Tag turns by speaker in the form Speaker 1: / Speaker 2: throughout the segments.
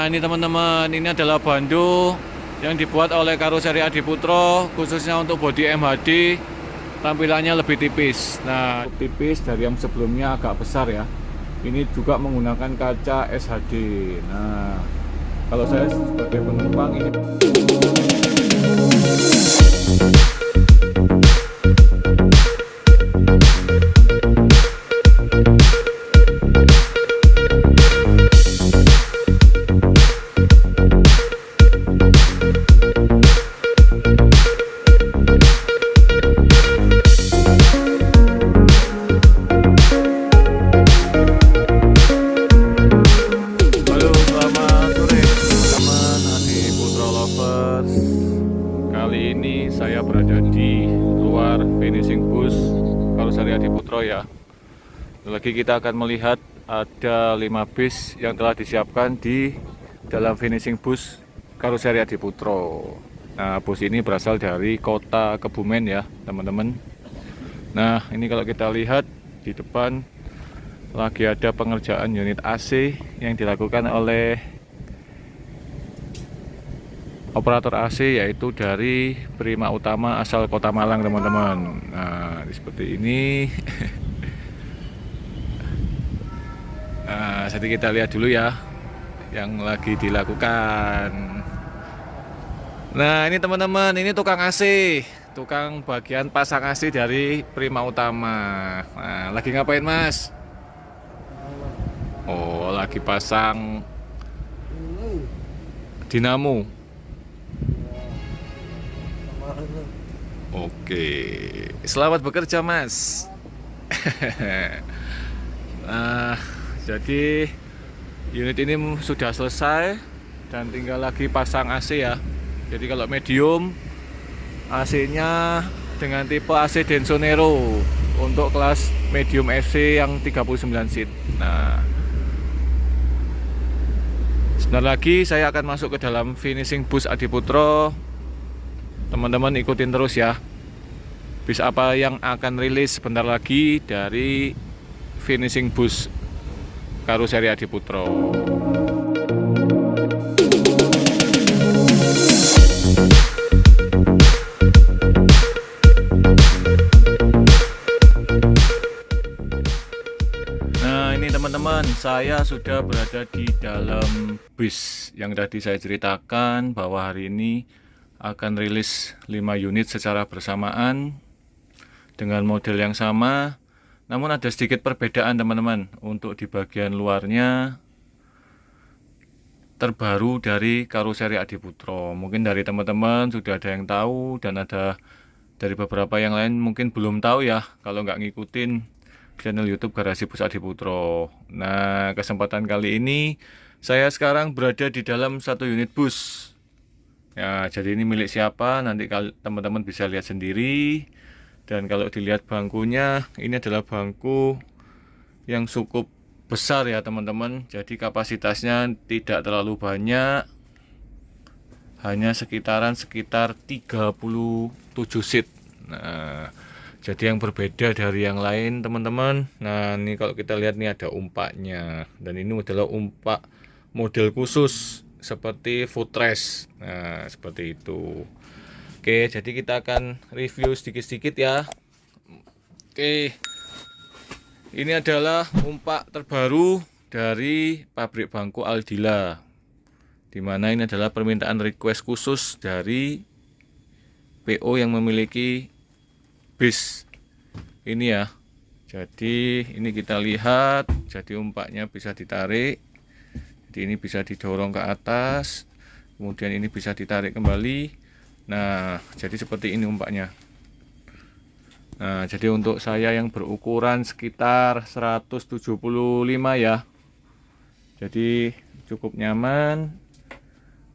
Speaker 1: Nah ini teman-teman, ini adalah bandu yang dibuat oleh Karoseri Adiputro khususnya untuk bodi MHD. Tampilannya lebih tipis. Nah tipis dari yang sebelumnya agak besar ya. Ini juga menggunakan kaca SHD. Nah kalau saya sebagai penumpang ini kali ini saya berada di luar finishing bus Karoseri Adiputro ya. Lagi kita akan melihat ada 5 bis yang telah disiapkan di dalam finishing bus Karoseri Adiputro. Nah, bus ini berasal dari kota Kebumen ya, teman-teman. Nah, ini kalau kita lihat di depan lagi ada pengerjaan unit AC yang dilakukan oleh operator AC, yaitu dari Prima Utama asal Kota Malang, teman-teman. Nah, seperti ini. Nah, jadi kita lihat dulu ya yang lagi dilakukan. Nah, ini teman-teman, ini tukang AC, tukang bagian pasang AC dari Prima Utama. Nah, lagi ngapain, Mas? Oh, lagi pasang dinamo. Oke, selamat bekerja, Mas. Nah, jadi unit ini sudah selesai dan tinggal lagi pasang AC ya. Jadi kalau medium, AC-nya dengan tipe AC Denso Nero untuk kelas medium AC yang 39 seat. Nah, sebentar lagi saya akan masuk ke dalam finishing bus Adiputro. Teman-teman ikutin terus ya. Bis apa yang akan rilis sebentar lagi dari finishing bus Karoseri Adiputro. Nah, ini teman-teman, saya sudah berada di dalam bis yang tadi saya ceritakan bahwa hari ini akan rilis 5 unit secara bersamaan dengan model yang sama, namun ada sedikit perbedaan teman-teman. Untuk di bagian luarnya terbaru dari Karoseri Adiputro. Mungkin dari teman-teman sudah ada yang tahu dan ada dari beberapa yang lain mungkin belum tahu ya kalau nggak ngikutin channel YouTube Garasi Bus Adiputro. Nah, kesempatan kali ini saya sekarang berada di dalam satu unit bus. Ya, jadi ini milik siapa? Nanti teman-teman bisa lihat sendiri. Dan kalau dilihat bangkunya, ini adalah bangku yang cukup besar ya teman-teman. Jadi kapasitasnya tidak terlalu banyak, hanya sekitar 37 seat. Nah, jadi yang berbeda dari yang lain teman-teman. Nah, ini kalau kita lihat nih ada umpaknya. Dan ini adalah umpak model khusus seperti footrest. Nah, seperti itu. Oke, jadi kita akan review sedikit-sedikit ya. Oke, ini adalah umpak terbaru dari pabrik bangku Aldila, dimana ini adalah permintaan request khusus dari PO yang memiliki bis ini ya. Jadi ini kita lihat, jadi umpaknya bisa ditarik, jadi ini bisa didorong ke atas, kemudian ini bisa ditarik kembali. Nah, jadi seperti ini umpaknya. Nah, jadi untuk saya yang berukuran sekitar 175 ya. Jadi cukup nyaman.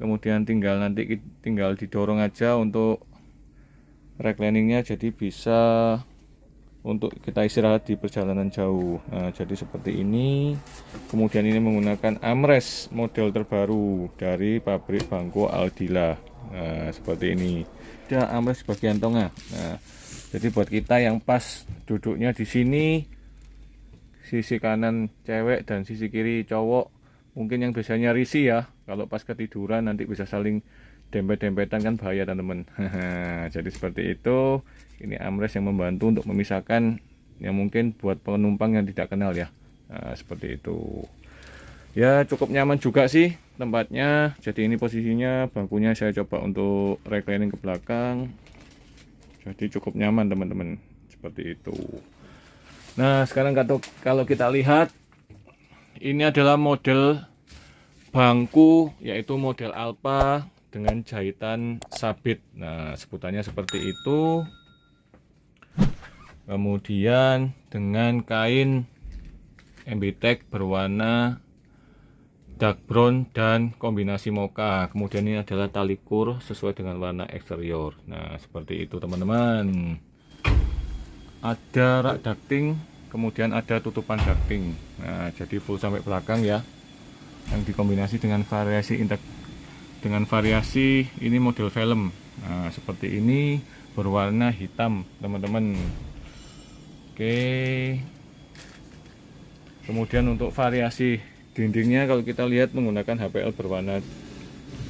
Speaker 1: Kemudian tinggal didorong aja untuk recliningnya, jadi bisa untuk kita istirahat di perjalanan jauh. Nah, jadi seperti ini. Kemudian ini menggunakan armrest model terbaru dari pabrik bangku Aldila. Nah, seperti ini. Ada armrest bagian tengah. Nah, jadi buat kita yang pas duduknya di sini, sisi kanan cewek dan sisi kiri cowok mungkin yang biasanya risih ya, kalau pas ketiduran nanti bisa saling dempet-dempetan kan bahaya teman-teman. Jadi seperti itu. Ini armrest yang membantu untuk memisahkan yang mungkin buat penumpang yang tidak kenal ya. Nah, seperti itu. Ya cukup nyaman juga sih tempatnya. Jadi ini posisinya, bangkunya saya coba untuk reclining ke belakang. Jadi cukup nyaman teman-teman. Seperti itu. Nah sekarang kalau kita lihat, ini adalah model bangku, yaitu model Alpha dengan jahitan sabit. Nah sebutannya seperti itu. Kemudian dengan kain MBTEK berwarna dark brown dan kombinasi mocha. Kemudian ini adalah tali kur sesuai dengan warna eksterior. Nah seperti itu teman-teman. Ada rak ducting, kemudian ada tutupan ducting. Nah jadi full sampai belakang ya, yang dikombinasi dengan variasi ini model film. Nah seperti ini berwarna hitam teman-teman. Oke, kemudian untuk variasi dindingnya kalau kita lihat menggunakan HPL berwarna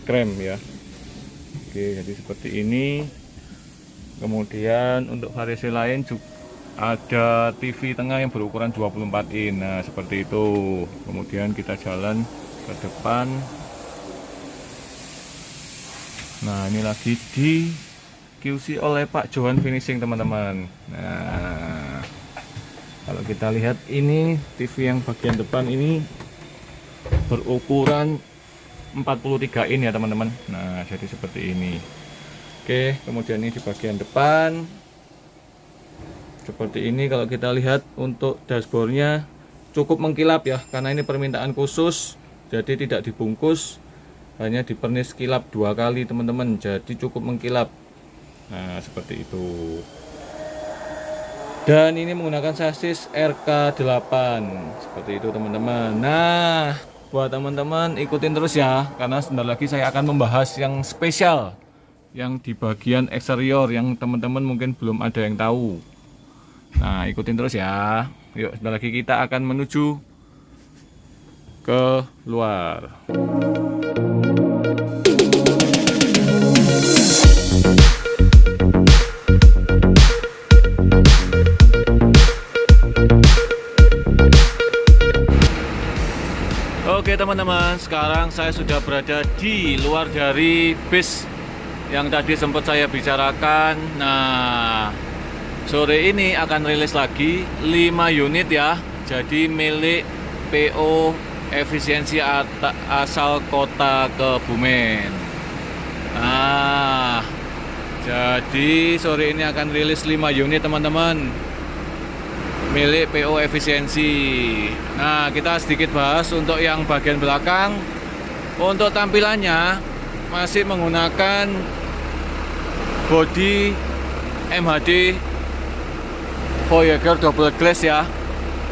Speaker 1: krem ya. Oke, jadi seperti ini. Kemudian untuk variasi lain juga ada TV tengah yang berukuran 24 in. Nah seperti itu. Kemudian kita jalan ke depan. Nah ini lagi di QC oleh Pak Johan Finishing teman-teman. Nah kalau kita lihat ini TV yang bagian depan ini berukuran 43 in ya teman-teman. Nah jadi seperti ini. Oke, kemudian ini di bagian depan seperti ini. Kalau kita lihat untuk dashboardnya cukup mengkilap ya, karena ini permintaan khusus, jadi tidak dibungkus, hanya dipernis kilap 2 kali teman-teman, jadi cukup mengkilap. Nah seperti itu. Dan ini menggunakan sasis RK8 seperti itu teman-teman. Nah buat teman-teman ikutin terus ya, karena sebentar lagi saya akan membahas yang spesial, yang di bagian eksterior yang teman-teman mungkin belum ada yang tahu. Nah ikutin terus ya. Yuk sebentar lagi kita akan menuju ke luar. Oke teman-teman, sekarang saya sudah berada di luar dari bis yang tadi sempat saya bicarakan. Nah sore ini akan rilis lagi 5 unit ya. Jadi milik PO Efisiensi asal kota Kebumen. Nah jadi sore ini akan rilis 5 unit teman-teman, milik PO Efisiensi. Nah kita sedikit bahas untuk yang bagian belakang. Untuk tampilannya masih menggunakan bodi MHD Voyager double glass ya.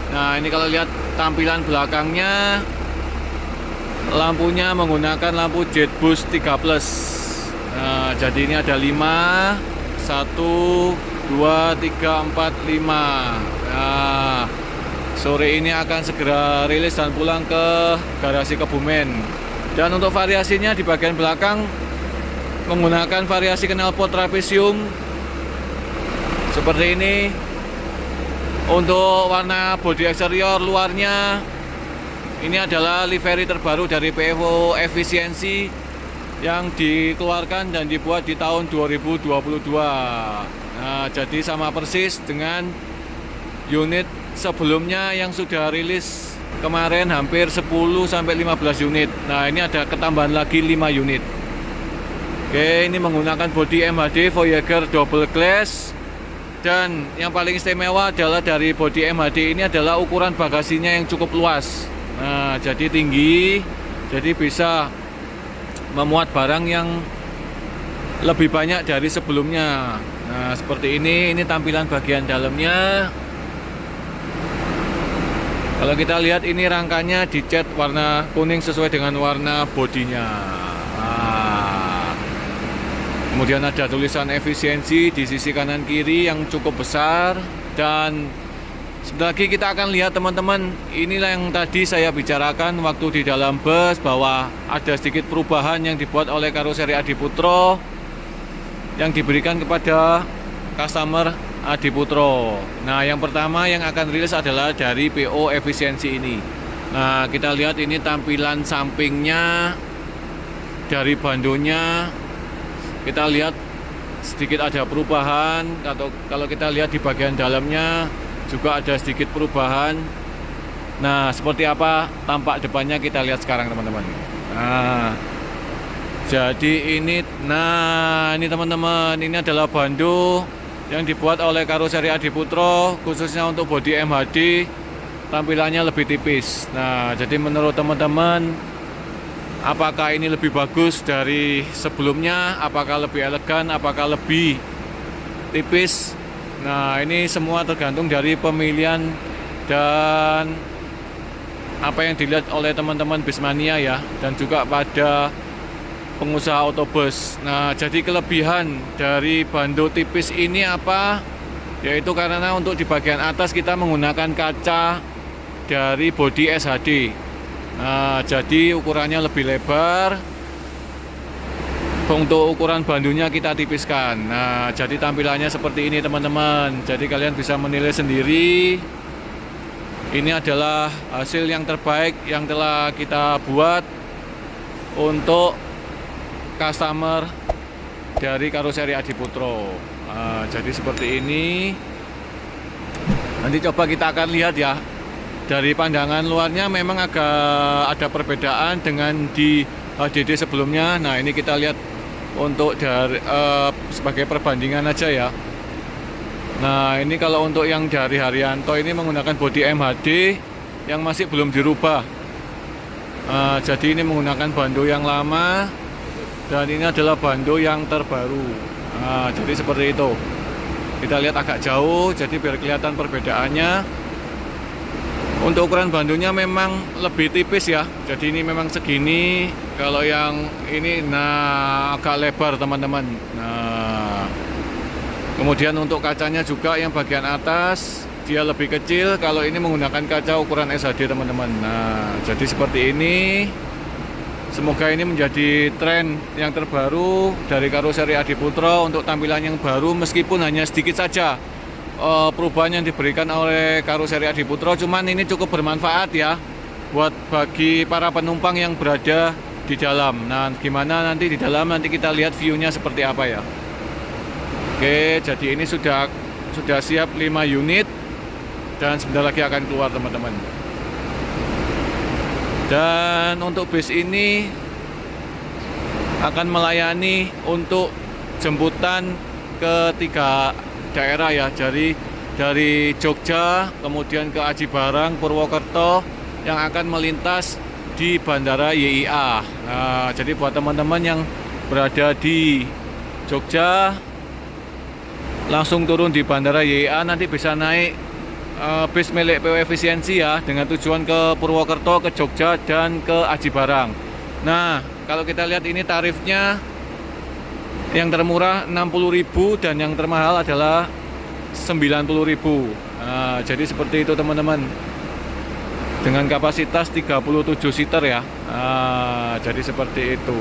Speaker 1: Nah ini kalau lihat tampilan belakangnya, lampunya menggunakan lampu jet boost 3 plus. Nah jadi ini ada 5, 1, 2, 3, 4, 5. Nah sore ini akan segera rilis dan pulang ke garasi Kebumen. Dan untuk variasinya di bagian belakang menggunakan variasi knalpot trapesium seperti ini. Untuk warna bodi eksterior luarnya ini adalah livery terbaru dari PO Efisiensi yang dikeluarkan dan dibuat di tahun 2022. Nah, jadi sama persis dengan unit sebelumnya yang sudah rilis kemarin hampir 10-15 unit. Nah, ini ada ketambahan lagi 5 unit. Oke, ini menggunakan bodi MHD Voyager double glass. Dan yang paling istimewa adalah dari bodi MHD ini adalah ukuran bagasinya yang cukup luas. Nah, jadi tinggi, jadi bisa memuat barang yang lebih banyak dari sebelumnya. Nah, seperti ini tampilan bagian dalamnya. Kalau kita lihat ini rangkanya dicat warna kuning sesuai dengan warna bodinya. Kemudian ada tulisan efisiensi di sisi kanan kiri yang cukup besar, dan Sebentar lagi kita akan lihat teman-teman. Inilah yang tadi saya bicarakan waktu di dalam bus, bahwa ada sedikit perubahan yang dibuat oleh karoseri Adiputro yang diberikan kepada customer Adiputro. Nah, yang pertama yang akan rilis adalah dari PO efisiensi ini. Nah, kita lihat ini tampilan sampingnya dari bandonya. Kita lihat sedikit ada perubahan, atau kalau kita lihat di bagian dalamnya juga ada sedikit perubahan. Nah, seperti apa tampak depannya kita lihat sekarang teman-teman. Nah, jadi ini teman-teman, ini adalah bando yang dibuat oleh karoseri Adiputro khususnya untuk bodi MHD. Tampilannya lebih tipis. Nah, jadi menurut teman-teman, apakah ini lebih bagus dari sebelumnya? Apakah lebih elegan? Apakah lebih tipis? Nah, ini semua tergantung dari pemilihan dan apa yang dilihat oleh teman-teman Bismania ya, dan juga pada pengusaha otobus. Nah, jadi kelebihan dari bando tipis ini apa? Yaitu karena untuk di bagian atas kita menggunakan kaca dari bodi SHD. Nah, jadi ukurannya lebih lebar. Untuk ukuran bandunya kita tipiskan. Nah, jadi tampilannya seperti ini teman-teman. Jadi kalian bisa menilai sendiri. Ini adalah hasil yang terbaik yang telah kita buat untuk customer dari karoseri Adiputro. Nah, jadi seperti ini. Nanti coba kita akan lihat ya. Dari pandangan luarnya memang agak ada perbedaan dengan di HDD sebelumnya. Nah, ini kita lihat untuk dari sebagai perbandingan aja ya. Nah, ini kalau untuk yang dari Haryanto ini menggunakan bodi MHD yang masih belum dirubah. Jadi ini menggunakan bando yang lama, dan ini adalah bando yang terbaru. Jadi seperti itu. Kita lihat agak jauh, jadi biar kelihatan perbedaannya. Untuk ukuran bandonya memang lebih tipis ya. Jadi ini memang segini. Kalau yang ini agak lebar teman-teman. Nah, kemudian untuk kacanya juga yang bagian atas dia lebih kecil. Kalau ini menggunakan kaca ukuran SHD teman-teman. Nah, jadi seperti ini. Semoga ini menjadi tren yang terbaru dari karoseri Adiputro untuk tampilan yang baru, meskipun hanya sedikit saja perubahan yang diberikan oleh karoseri Adiputro. Cuman ini cukup bermanfaat ya buat bagi para penumpang yang berada di dalam. Nah, gimana nanti di dalam, nanti kita lihat view-nya seperti apa ya. Oke, jadi ini sudah siap 5 unit dan sebentar lagi akan keluar teman-teman. Dan untuk bis ini akan melayani untuk jemputan ke 3 daerah ya, dari Jogja kemudian ke Aji Barang, Purwokerto, yang akan melintas di Bandara YIA. Nah, jadi buat teman-teman yang berada di Jogja langsung turun di Bandara YIA, nanti bisa naik bis milik PO Efisiensi ya, dengan tujuan ke Purwokerto, ke Jogja, dan ke Aji Barang. Nah, kalau kita lihat ini tarifnya, yang termurah 60.000 dan yang termahal adalah 90.000. Nah, jadi seperti itu teman-teman. Dengan kapasitas 37 seater ya. Nah, jadi seperti itu.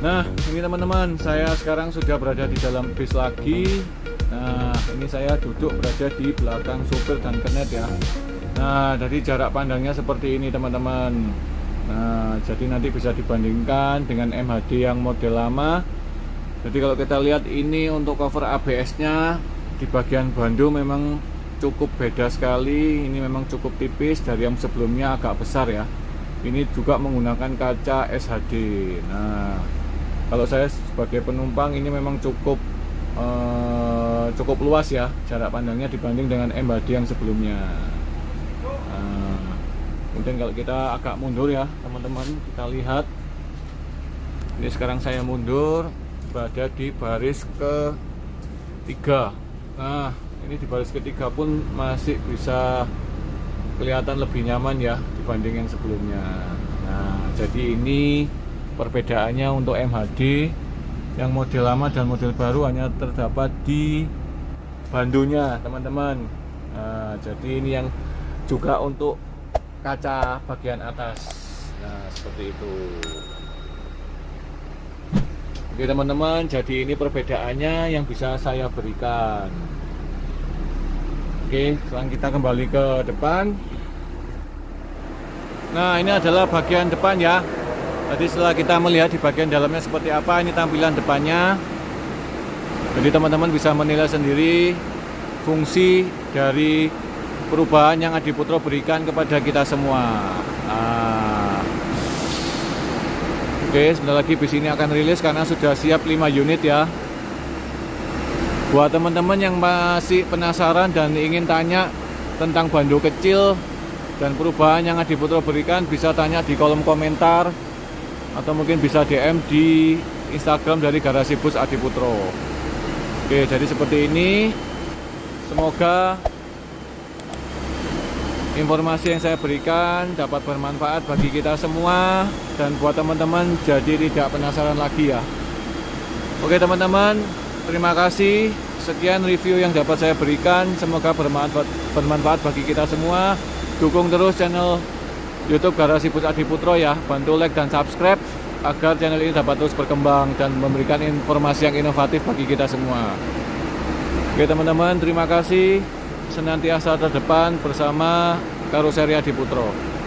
Speaker 1: Nah, ini teman-teman, saya sekarang sudah berada di dalam bis lagi. Nah, ini saya duduk berada di belakang sopir dan kernet ya. Nah, jadi jarak pandangnya seperti ini teman-teman. Nah, jadi nanti bisa dibandingkan dengan MHD yang model lama. Jadi kalau kita lihat ini untuk cover ABS-nya di bagian bando memang cukup beda sekali. Ini memang cukup tipis, dari yang sebelumnya agak besar ya. Ini juga menggunakan kaca SHD. Nah, kalau saya sebagai penumpang ini memang cukup luas ya jarak pandangnya dibanding dengan MHD yang sebelumnya. Kemudian kalau kita agak mundur ya teman-teman, kita lihat ini sekarang saya mundur berada di baris ke-3. Nah, ini di baris ke-3 pun masih bisa kelihatan lebih nyaman ya dibanding yang sebelumnya. Nah, jadi ini perbedaannya untuk MHD yang model lama dan model baru hanya terdapat di bandonya, teman-teman. Nah, jadi ini yang juga untuk kaca bagian atas. Nah, seperti itu. Oke teman-teman, jadi ini perbedaannya yang bisa saya berikan. Oke, sekarang kita kembali ke depan. Nah, ini adalah bagian depan ya. Tadi setelah kita melihat di bagian dalamnya seperti apa, ini tampilan depannya. Jadi teman-teman bisa menilai sendiri fungsi dari perubahan yang Adi Putro berikan kepada kita semua. Nah, oke, sebentar lagi bis ini akan rilis karena sudah siap 5 unit ya. Buat teman-teman yang masih penasaran dan ingin tanya tentang bando kecil dan perubahan yang Adi Putro berikan, bisa tanya di kolom komentar atau mungkin bisa DM di Instagram dari Garasi Bus Adi Putro. Oke, jadi seperti ini. Semoga informasi yang saya berikan dapat bermanfaat bagi kita semua dan buat teman-teman jadi tidak penasaran lagi ya. Oke teman-teman, terima kasih. Sekian review yang dapat saya berikan. Semoga bermanfaat bagi kita semua. Dukung terus channel YouTube Garasi Bus Adi Putro ya. Bantu like dan subscribe agar channel ini dapat terus berkembang dan memberikan informasi yang inovatif bagi kita semua. Oke teman-teman, terima kasih. Senantiasa terdepan bersama Karoseri Adi Putro.